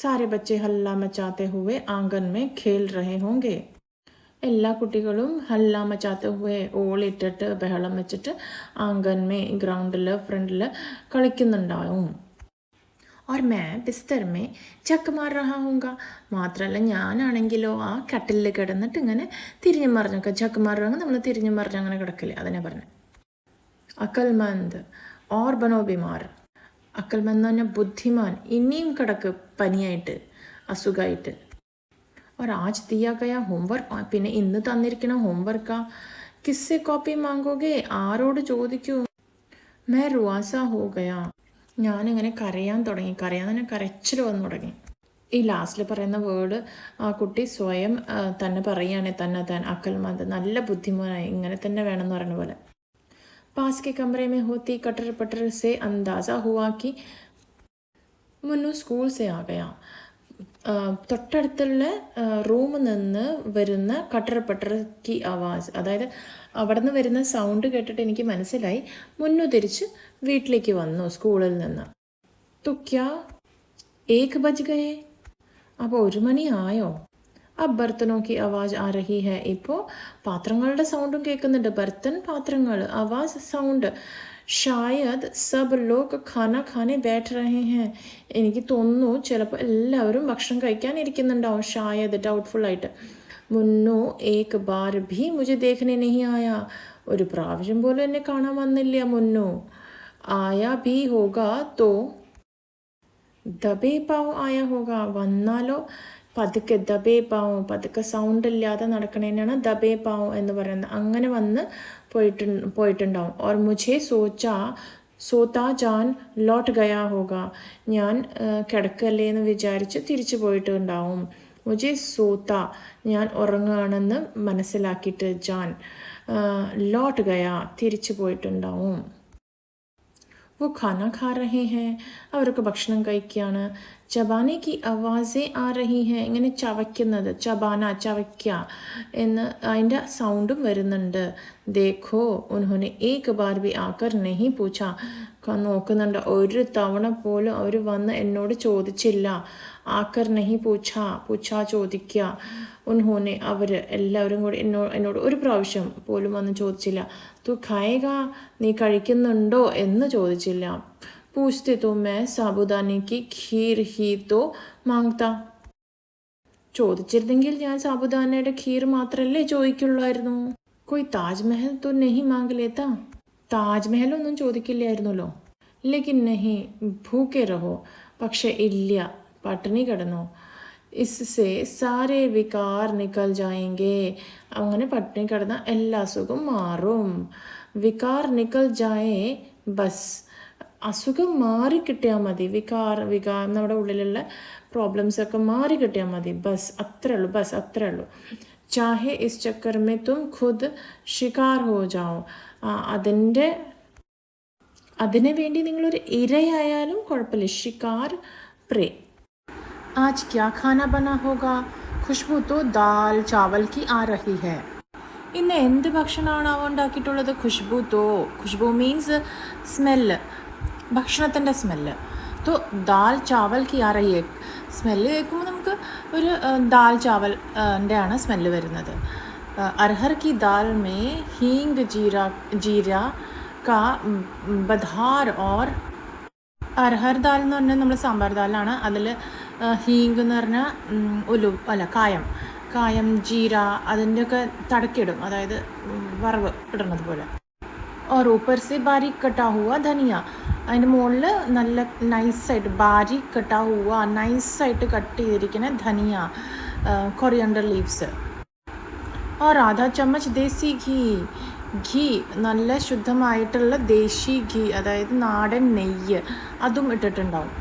സാരെ ബच्चे ഹല്ല മച്ചാത്തെ ഹുവേ ആംഗൻ മേ ഖേൽ രഹേ ഹോങ്കേ, എല്ലാ കുട്ടികളും ഹല്ല മച്ചാത്തെ ഹുവേ, ഓളിട്ടിട്ട് ബഹളം വെച്ചിട്ട് ആംഗൻമേ, ഗ്രൗണ്ടിൽ ഫ്രണ്ടിൽ കളിക്കുന്നുണ്ടാവും. और मैं बिस्तर में ചക്ക് മാർ रहा हूँगा, മാത്രമല്ല ഞാനാണെങ്കിലോ ആ കട്ടിലിൽ കിടന്നിട്ട് ഇങ്ങനെ തിരിഞ്ഞു മറിഞ്ഞൊക്കെ ചക്ക് മാറുകയെങ്കിൽ നമ്മൾ തിരിഞ്ഞു മറിഞ്ഞ് അങ്ങനെ കിടക്കില്ലേ, അതിനെ പറഞ്ഞു. അക്കൽമന്ത് ഓർ ബനോ ബിമാർ, അക്കൽമന്ത് എന്ന് പറഞ്ഞാൽ ബുദ്ധിമാൻ, ഇനിയും കിടക്ക് പനിയായിട്ട് അസുഖമായിട്ട്. और आज दिया गया होमवर्क, പിന്നെ ഇന്ന് തന്നിരിക്കുന്ന ഹോംവർക്കാ. കിസ്സെ കോപ്പി മാങ്കോगे, ആരോട് ചോദിക്കൂ? മേ റുവാസ ഹോ ഗയാ, ഞാനിങ്ങനെ കരയാൻ തുടങ്ങി. കരയാൻ തന്നെ കരച്ചിൽ വന്നു തുടങ്ങി. ഈ ലാസ്റ്റിൽ പറയുന്ന വേർഡ് ആ കുട്ടി സ്വയം തന്നെ പറയുകയാണ്, തന്നെ താൻ അക്കൽമന്ത്, നല്ല ബുദ്ധിമാനായി, ഇങ്ങനെ തന്നെ വേണമെന്ന് പറയുന്ന പോലെ. Pass K കമറേ may ഹോത്തി cutter Pattar സെ അന്ദാസ ഹുവാ കി മുന്നു സ്കൂൾ സെ ആ ഗയാ, തൊട്ടടുത്തുള്ള റൂമിൽ നിന്ന് വരുന്ന കട്ടർ പട്ടർ കി ആവാസ്, അതായത് അവിടെ നിന്ന് വരുന്ന സൗണ്ട് കേട്ടിട്ട് എനിക്ക് മനസ്സിലായി മുന്നു തിരിച്ച് വീട്ടിലേക്ക് വന്നു സ്കൂളിൽ നിന്ന്. തുക്യാ ഏക് ബജ് ഗയേ, അപ്പോൾ 1 മണി ആയോ? अब बर्तनों की आवाज़ आ रही है, ഇപ്പോൾ പാത്രങ്ങളുടെ സൗണ്ടും കേൾക്കുന്നുണ്ട്. ബർത്തൻ, പാത്രങ്ങൾ, ആവാസ്, സൗണ്ട്. ഷായദ് സബ് ലോഗ് ഖാന ഖാനെ ബൈഠ് രഹേ ഹൈ, എനിക്ക് തോന്നുന്നു ചിലപ്പോൾ എല്ലാവരും ഭക്ഷണം കഴിക്കാൻ ഇരിക്കുന്നുണ്ടാവും. ഷായദ്, ഡൗട്ട്ഫുള്ളായിട്ട്. മുന്നു ഏക് ബാർ ഭി മുझे देखने नहीं आया, ഒരു പ്രാവശ്യം പോലും എന്നെ കാണാൻ വന്നില്ല മുന്നു. ആയാ ഭി ഹോഗാ തോ ദബേ പാവ് ആയാ ഹോഗാ, വന്നാലോ പതുക്കെ ദബേ പാവും, പതുക്കെ സൗണ്ട് ഇല്ലാതെ നടക്കണേനാണ് ദബേ പാവും എന്ന് പറയുന്നത്. അങ്ങനെ വന്ന് പോയിട്ടുണ്ടാവും. ഓർ മുझे സോത്താ ജാൻ ലോട്ട് ഗയാ ഹോഗ, ഞാൻ കിടക്കല്ലേ എന്ന് വിചാരിച്ച് തിരിച്ചു പോയിട്ടുണ്ടാവും. മുझे സോത്ത, ഞാൻ ഉറങ്ങുകയാണെന്ന് മനസ്സിലാക്കിയിട്ട് ജാൻ ലോട്ട് ഗയാ, തിരിച്ചു പോയിട്ടുണ്ടാവും. वो खाना खा रहे हैं, അവർക്ക് ഭക്ഷണം കഴിക്കുകയാണ്. ചബാനെ കി ആവാസേ ആ റഹി ഹെ, ഇങ്ങനെ ചവയ്ക്കുന്നത്, ചബാന, ചവയ്ക്കുക എന്ന് അതിൻ്റെ സൗണ്ടും വരുന്നുണ്ട്. ദേഖോ ഉൻഹോനെ ഏക് ബാർ ബി ആക്കർ നെഹി പൂച്ച, നോക്കുന്നുണ്ട്, ഒരു തവണ പോലും അവർ വന്ന് എന്നോട് ചോദിച്ചില്ല. ആക്കർ നെഹി പൂച്ച ചോദിക്കുക. ഉൻഹോനെ, അവർ എല്ലാവരും കൂടി എന്നോട് ഒരു പ്രാവശ്യം പോലും വന്ന് ചോദിച്ചില്ല. തു ഖായേഗ, നീ കഴിക്കുന്നുണ്ടോ എന്ന് ചോദിച്ചില്ല. പൂछते तो मैं സാബുദാനെ की खीर ही तो मांगता, ചോദിച്ചിരുന്നെങ്കിൽ ഞാൻ സാബുദാനയുടെ ഖീർ മാത്രമല്ലേ ചോദിക്കുള്ളായിരുന്നു. कोई ताजमहल तो नहीं मांग लेता. താജ്മഹലൊന്നും ചോദിക്കില്ലായിരുന്നല്ലോ. ലേക്കിൻ നഹി ഭൂക്കെ രഹോ, പക്ഷെ ഇല്ല, പട്ടിണി കിടന്നോ. ഇസ്സെ സാരേ വികാർ നിക്കൽ ജായെങ്കെ, അങ്ങനെ പട്ടിണി കിടന്ന എല്ലാ അസുഖം മാറും. വികാർ നിക്കൽ ജായേ ബസ്, അസുഖം മാറിക്കിട്ടിയാൽ മതി. വികാർ നമ്മുടെ ഉള്ളിലുള്ള പ്രോബ്ലംസൊക്കെ മാറിക്കിട്ടിയാൽ മതി. ബസ് അത്രേ ഉള്ളൂ, ബസ് അത്രേ ഉള്ളൂ. ചാഹെ ഇസ് ചക്കർ മേ തും ഖുദ് ഷിക്കാർ ഹോ ജാओ, അതിനു വേണ്ടി നിങ്ങളൊരു ഇരയായാലും കുഴപ്പമില്ല. ഷിക്കാർ പ്രേ. ആജ് ക്യാ ഖാന ബനാ ഹോഗാ, ഖുഷ്ബു തോ ദാൽ ചാവൽ കി ആ രഹി ഹൈ. ഇന്ന് എന്ത് ഭക്ഷണമാണ് അവ ഉണ്ടാക്കിയിട്ടുള്ളത്? ഖുഷ്ബു മീൻസ് സ്മെല്ല്, ഭക്ഷണത്തിൻ്റെ സ്മെല്ല്. തോ ദാൽ ചാവൽ കി ആ രഹി ഹൈ. സ്മെല്ല് കേൾക്കുമ്പോൾ നമുക്ക് ഒരു ദാൽ ചാവലിൻ്റെ ആണ് സ്മെല്ല് വരുന്നത്. अरहर की दाल में हींग जीरा का बधार और അർഹർ ദാൽ എന്ന് പറഞ്ഞാൽ നമ്മൾ സാമ്പാർ ദാലാണ്. അതിൽ ഹീങ്ക് എന്ന് പറഞ്ഞാൽ കായം ജീര അതിൻ്റെയൊക്കെ തടക്കിടും, അതായത് വറവ് ഇടുന്നത് പോലെ. और ऊपर से बारीक कटा हुआ धनिया, അതിൻ്റെ മുകളിൽ നല്ല നൈസായിട്ട് ബാരീക്ക് കട്ടാ ഹുവ, നൈസായിട്ട് കട്ട് ചെയ്തിരിക്കുന്ന ധനിയ, കൊറിയണ്ടർ ലീവ്സ്. और आधा चम्मच ദേശി ഘീ, നല്ല ശുദ്ധമായിട്ടുള്ള ദേശി ഘീ, അതായത് നാടൻ നെയ്യ്, അതും ഇട്ടിട്ടുണ്ടാവും.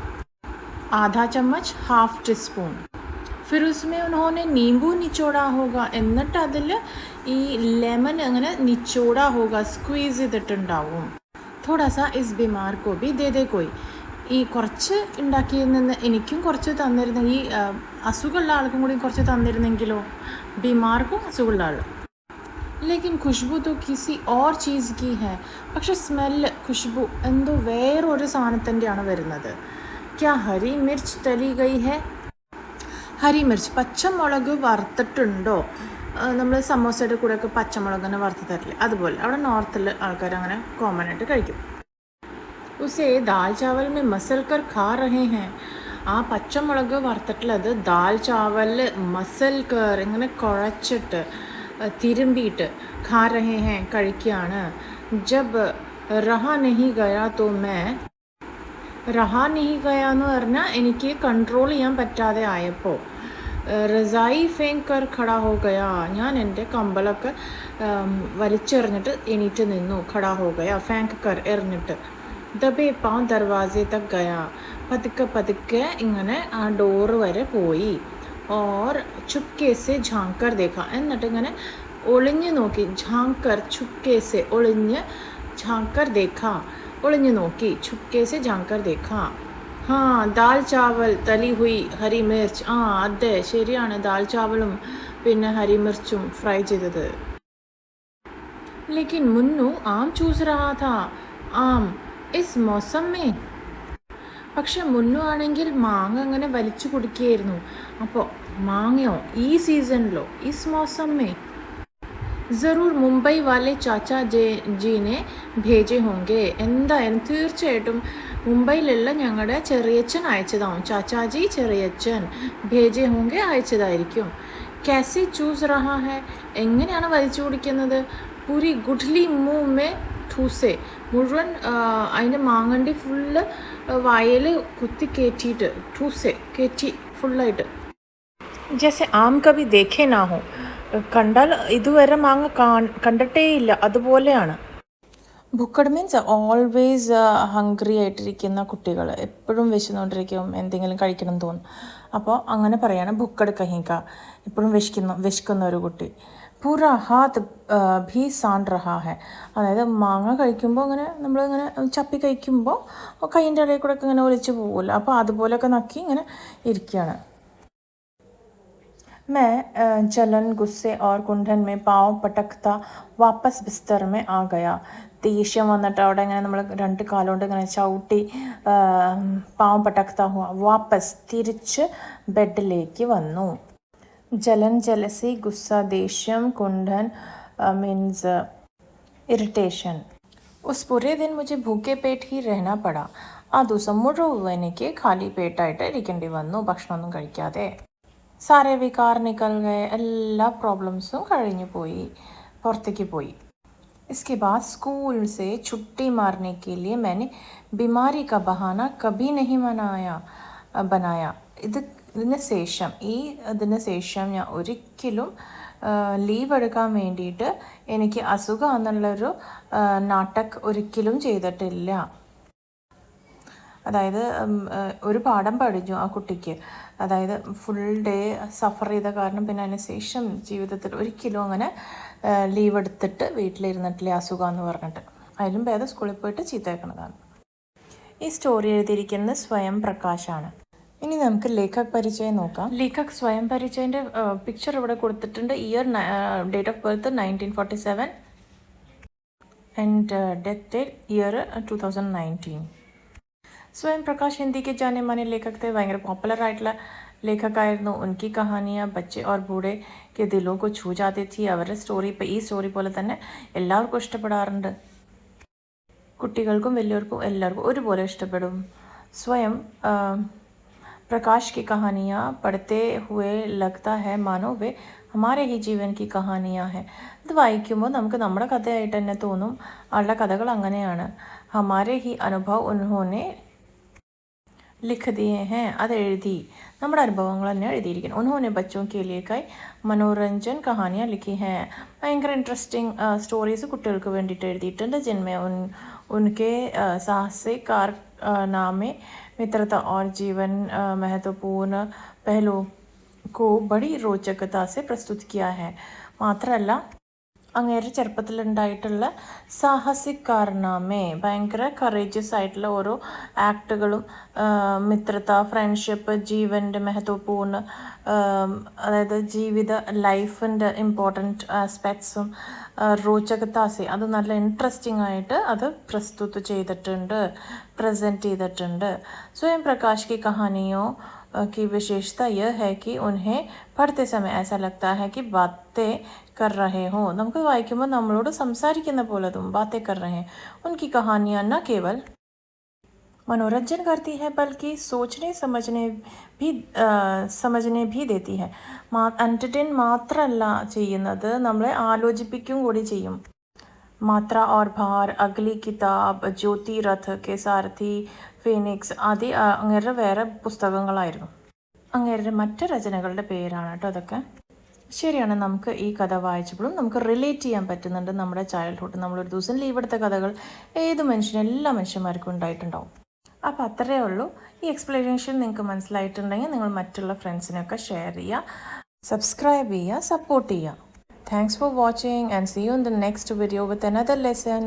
ആധാ ചമ്മച്ച്, ഹാഫ് ടീസ്പൂൺ. फिर उसमें उन्होंने नींबू निचोड़ा होगा, എന്നിട്ട് അതിൽ ഈ ലെമൺ അങ്ങനെ നിച്ചോടാ ഹോഗ, സ്ക്വീസ് ചെയ്തിട്ടുണ്ടാവും. थोड़ा सा इस बीमार को भी दे दे कोई, ഈ കുറച്ച് ഉണ്ടാക്കിയിൽ നിന്ന് എനിക്കും കുറച്ച് തന്നിരുന്ന, ഈ അസുഖമുള്ള ആൾക്കും കൂടി കുറച്ച് തന്നിരുന്നെങ്കിലോ. ബീമാർക്കും അസുഖമുള്ള ആൾ. ലേക്കിൻ ഖുഷ്ബു തോ കിസി ഓർ ചീസ് കി ഹൈ, പക്ഷെ സ്മെല്ല് ഖുഷ്ബു എന്തോ വേറൊരു സാധനത്തിൻ്റെയാണ് വരുന്നത്. ക്യാ ഹരി മിർച്ച് തലി ഗൈ ഹൈ, ഹരി മിർച്ച് പച്ചമുളക് വറുത്തിട്ടുണ്ടോ? നമ്മൾ സമോസയുടെ കൂടെയൊക്കെ പച്ചമുളകിനെ വറുത്ത് തരില്ലേ, അതുപോലെ അവിടെ നോർത്തിൽ ആൾക്കാർ അങ്ങനെ കോമൺ ആയിട്ട് കഴിക്കും. ഉസേ ദാൽ ചാവൽ മേ മസൽ കർ ഖാ രഹേ ഹൈ, ആ പച്ചമുളക് വറുത്തിട്ടുള്ളത് ദാൽ ചാവൽ മസൽ കർ ഇങ്ങനെ കുഴച്ചിട്ട് തിരുമ്പിയിട്ട് ഖാ രഹേ ഹൈ കഴിക്കുകയാണ്. ജബ് റഹാ നഹി ഗയാ തോ മേ, റഹാ നഹി ഗയാ എന്ന് പറഞ്ഞാൽ എനിക്ക് കൺട്രോൾ ചെയ്യാൻ പറ്റാതെ ആയപ്പോൾ, റസായി ഫേങ്ക് കർ ഖടാ ഹോ ഗയാ, ഞാൻ എൻ്റെ കമ്പളൊക്കെ വലിച്ചെറിഞ്ഞിട്ട് എണീറ്റ് നിന്നു. ഖടാ ഹോ ഗയാ ഫേങ്ക് കർ എറിഞ്ഞിട്ട്. ദബേ പാം ദർവാസെ തക് ഗയാ, പതുക്കെ ഇങ്ങനെ ആ ഡോറ് വരെ പോയി. ഓർ ചുപ്കേസെ ഝാങ്കർ ദേഖ, എന്നിട്ട് ഇങ്ങനെ ഒളിഞ്ഞു നോക്കി. ഝാങ്കർ ചുപ്കേസെ, ഒളിഞ്ഞ്, ഝാങ്കർ ദേഖ ഒളിഞ്ഞു നോക്കി, ചുപ്കേസെ ഝാങ്കർ ദേഖ. ഹാ ദാൽ ചാവൽ തലി ഹുയി ഹരി മിർച്ച്, ആ അതെ ശരിയാണ്, ദാൽ ചാവലും പിന്നെ ഹരി മിർച്ചും ഫ്രൈ ചെയ്തത്. ലേക്കിൻ മുന്നു ആം ചൂസ് രഹാ താ, ആം ഇസ് മൗസം മേ, പക്ഷെ മുന്നു ആണെങ്കിൽ മാങ്ങ അങ്ങനെ വലിച്ചു കുടിക്കുകയായിരുന്നു. അപ്പോൾ മാങ്ങയോ ഈ സീസണിലോ, ഇസ് മൗസം മേ ജറൂർ മുംബൈ വാലെ ചാച്ചാ ജീനെ ഭേജെ ഹോങ്കെ, എന്തായാലും തീർച്ചയായിട്ടും മുംബൈയിലുള്ള ഞങ്ങളുടെ ചെറിയച്ഛൻ അയച്ചതാവും. ചാച്ചാജി ചെറിയച്ഛൻ, ഭേജെ ഹോങ്കെ അയച്ചതായിരിക്കും. കാസി ചൂസ് റഹാ ഹൈ, എങ്ങനെയാണ് വലിച്ചു കുടിക്കുന്നത്? പൂരി ഗുഡ്ലി മൂവ് മേ ठूसे, മുഴുവൻ അതിൻ്റെ മാങ്ങണ്ടി ഫുള്ള് വായിൽ കുത്തി കയറ്റിയിട്ട്, ठूसे കയറ്റി ഫുള്ളായിട്ട്. ജैसे ആം കവി ദേഖേ നാ ഹോ, കണ്ടാൽ ഇതുവരെ മാങ്ങ കണ്ടിട്ടേ ഇല്ല, അതുപോലെയാണ്. ഭുക്കഡ് മീൻസ് ഓൾവേസ് ഹംഗ്രി ആയിട്ടിരിക്കുന്ന കുട്ടികൾ, എപ്പോഴും വിശന്നുകൊണ്ടിരിക്കും, എന്തെങ്കിലും കഴിക്കണം എന്ന് തോന്നും. അപ്പോൾ അങ്ങനെ പറയാണ് ഭുക്കഡ് കഹിങ്ക, എപ്പോഴും വിശക്കുന്ന ഒരു കുട്ടി. പൂര ഹാത്ത് ഭീ സാൻ റഹാ ഹെ, അതായത് മാങ്ങ കഴിക്കുമ്പോൾ ഇങ്ങനെ നമ്മളിങ്ങനെ ചപ്പി കഴിക്കുമ്പോൾ കൈയിൻ്റെ ഇടയിൽ കൂടെ ഒക്കെ ഇങ്ങനെ ഒലിച്ച് പോകുമല്ലോ, അപ്പോൾ അതുപോലെയൊക്കെ നക്കി ഇങ്ങനെ ഇരിക്കുകയാണ്. मैं जलन गुस्से और कुंडन में पाँव पटकता वापस बिस्तर में आ गया. ദേഷ്യം വന്നിട്ട് അവിടെ ഇങ്ങനെ നമ്മൾ രണ്ട് കാലുകൊണ്ട് ഇങ്ങനെ ചവിട്ടി പാവം പട്ടക്ത ഹുവ, വാപ്പസ് തിരിച്ച് ബെഡിലേക്ക് വന്നു. ജലൻ ജലസി ഗുസ്സ ദേഷ്യം, കുണ്ഠൻ मीन्स ഇറിറ്റേഷൻ. ഉസ് പൂരെ ദിൻ മുझे ഭൂക്കെ പേട്ട് ഹി രഹന പടാ, ആ ദിവസം മുഴുവൻ എനിക്ക് ഖാലി പേട്ടായിട്ട് ഇരിക്കേണ്ടി വന്നു, ഭക്ഷണമൊന്നും കഴിക്കാതെ. സാരേ വികാർ നിക്കൽ ഗയെ, എല്ലാ പ്രോബ്ലംസും കഴിഞ്ഞു പോയി. പുറത്തേക്ക് പോയി. इसके बाद स्कूल से छुट्टी मारने के लिए मैंने बीमारी का बहाना कभी नहीं बनाया. ഇതിന് ശേഷം ഞാൻ ഒരിക്കലും ലീവ് എടുക്കാൻ വേണ്ടിയിട്ട് എനിക്ക് അസുഖം എന്നുള്ളൊരു നാടക് ഒരിക്കലും ചെയ്തിട്ടില്ല. അതായത് ഒരു പാഠം പഠിച്ചു ആ കുട്ടിക്ക്. അതായത് ഫുൾ ഡേ സഫർ ചെയ്ത കാരണം പിന്നെ അതിന് ശേഷം ജീവിതത്തിൽ ഒരിക്കലും അങ്ങനെ ലീവ് എടുത്തിട്ട് വീട്ടിലിരുന്നിട്ടില്ല അസുഖം എന്ന് പറഞ്ഞിട്ട്. അതിലും ഭേദം സ്കൂളിൽ പോയിട്ട് ചീത്തയേക്കുന്നതാണ്. ഈ സ്റ്റോറി എഴുതിയിരിക്കുന്നത് സ്വയം പ്രകാശാണ്. ഇനി നമുക്ക് ലേഖക് പരിചയം നോക്കാം. ലേഖക് സ്വയം പരിചയൻ്റെ പിക്ചർ ഇവിടെ കൊടുത്തിട്ടുണ്ട്. Date of birth 1947 and death date year 2019. स्वयं प्रकाश हिंदी के जाने माने लेखक थे. ഭയങ്കര പോപ്പുലർ ആയിട്ടുള്ള ലേഖകമായിരുന്നു. ഉൻകി കഹാനിയ ബच्चे और बूढ़े के दिलों को छू जाती थी. അവരുടെ സ്റ്റോറി ഇപ്പോൾ ഈ സ്റ്റോറി പോലെ തന്നെ എല്ലാവർക്കും ഇഷ്ടപ്പെടാറുണ്ട്. കുട്ടികൾക്കും വലിയവർക്കും എല്ലാവർക്കും ഒരുപോലെ ഇഷ്ടപ്പെടും. സ്വയം प्रकाश की कहानियाँ पढ़ते हुए लगता है मानो वे हमारे ही ജീവൻ की कहानियाँ हैं. ഇത് വായിക്കുമ്പോൾ നമുക്ക് നമ്മുടെ കഥയായിട്ട് തന്നെ തോന്നും. ആളുടെ കഥകൾ അങ്ങനെയാണ്. हमारे ही अनुभव उन्होंने लिख दिए हैं. അത് എഴുതി നമ്മുടെ അനുഭവങ്ങൾ തന്നെ എഴുതിയിരിക്കുന്നു. उन्होंने बच्चों के लिए कई मनोरंजन कहानियाँ लिखी हैं. ഭയങ്കര ഇൻട്രസ്റ്റിംഗ് സ്റ്റോറീസ് കുട്ടികൾക്ക് വേണ്ടിയിട്ട് എഴുതിയിട്ടുണ്ട്. जिनमें उनके साहसिक कारनामे मित्रता और जीवन महत्वपूर्ण पहलुओं को बड़ी रोचकता से प्रस्तुत किया है. മാത്രമല്ല അങ്ങേരെ ചെറുപ്പത്തിലുണ്ടായിട്ടുള്ള സാഹസിക് കാർനാമേ ഭയങ്കര കറേജസ് ആയിട്ടുള്ള ഓരോ ആക്ടുകളും മിത്രത, ഫ്രണ്ട്ഷിപ്പ്, ജീവൻ്റെ മഹത്വപൂർണ്ണ അതായത് ജീവിത ലൈഫിൻ്റെ ഇമ്പോർട്ടൻറ്റ് ആസ്പെക്ട്സും റോചകത്താസെ അത് നല്ല ഇൻട്രസ്റ്റിംഗ് ആയിട്ട് അത് പ്രസ്തുത ചെയ്തിട്ടുണ്ട്, പ്രസൻറ്റ് ചെയ്തിട്ടുണ്ട്. സ്വയം പ്രകാശ് की कहानियों की विशेषता यह है कि उन्हें पढ़ते समय ऐसा लगता है कि बातें कर रहे हों. നമുക്ക് വായിക്കുമ്പോൾ നമ്മളോട് സംസാരിക്കുന്ന പോലെ തോന്നും. बातें कर रहे हैं. उनकी कहानियाँ न केवल मनोरंजन करती है बल्कि समझने भी देती है. എൻ്റർടൈൻ മാത്രമല്ല ചെയ്യുന്നത്, നമ്മളെ ആലോചിപ്പിക്കും കൂടി ചെയ്യും. മാത്ര और भार, अगली किताब, ज्योति रथ के सारथी, ഫീനിക്സ് ആദി അങ്ങേരുടെ വേറെ പുസ്തകങ്ങളായിരുന്നു. അങ്ങേരുടെ മറ്റ് രചനകളുടെ പേരാണ് കേട്ടോ അതൊക്കെ. ശരിയാണ്, നമുക്ക് ഈ കഥ വായിച്ചപ്പോഴും നമുക്ക് റിലേറ്റ് ചെയ്യാൻ പറ്റുന്നുണ്ട് നമ്മുടെ ചൈൽഡ്ഹുഡ്. നമ്മളൊരു ദിവസം ലീവ് എടുത്ത കഥകൾ എല്ലാ മനുഷ്യന്മാർക്കും ഉണ്ടായിട്ടുണ്ടാവും. അപ്പോൾ അത്രയേ ഉള്ളൂ. ഈ എക്സ്പ്ലനേഷൻ നിങ്ങൾക്ക് മനസ്സിലായിട്ടുണ്ടെങ്കിൽ നിങ്ങൾ മറ്റുള്ള ഫ്രണ്ട്സിനൊക്കെ ഷെയർ ചെയ്യുക, സബ്സ്ക്രൈബ് ചെയ്യുക, സപ്പോർട്ട് ചെയ്യുക. Thanks for watching and see you in the next video with another lesson.